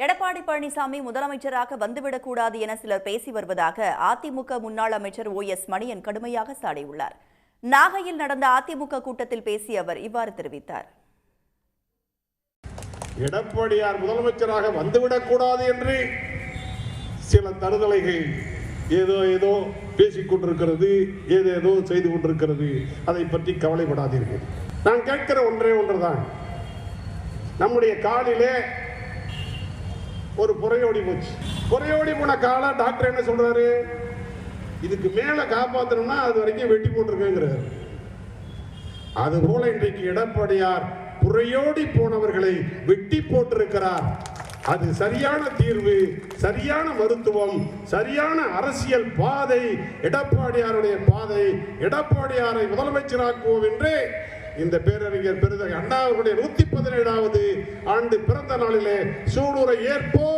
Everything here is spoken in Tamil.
எடப்பாடி பழனிசாமி முதலமைச்சராக வந்துவிடக்கூடாது என சிலர் பேசி வருவதாக அதிமுக முன்னாள் அமைச்சர் OS மணியன் கடுமையாக சாடியுள்ளார். நாகையில் நடந்த அதிமுக கூட்டத்தில் பேசிய அவர் இவ்வாறு தெரிவித்தார். எடப்பாடியார் முதலமைச்சராக வந்துவிடக்கூடாது என்று சில தருதலைகள் ஏதோ பேசிக் கொண்டிருக்கிறது, ஏதேதோ செய்து கொண்டிருக்கிறது. அதை பற்றி கவலைப்படாதீர்கள். நான் கேட்கிற ஒன்றே ஒன்றுதான். நம்முடைய காலிலே ஒரு புறையோடி போச்சு. புறையோடி போன கால டாக்டர் என்ன சொல்றாரு? இதுக்கு மேல காப்பாற்றணும்னா அது வரைக்கும் வெட்டி போட்டிருக்கேங்கிறார். அதுபோல இன்றைக்கு எடப்பாடியார் புறையோடி போனவர்களை வெட்டி போட்டிருக்கிறார். அது சரியான தீர்வு, சரியான மருத்துவம், சரியான அரசியல் பாதை, எடப்பாடியாருடைய பாதை. எடப்பாடியாரை முதலமைச்சராக்குவோம் என்று இந்த பேரறிஞர் பெருந்தகை அண்ணா அவர்களுடைய 117வது ஆண்டு பிறந்த நாளிலே சூளுரை ஏற்போம்.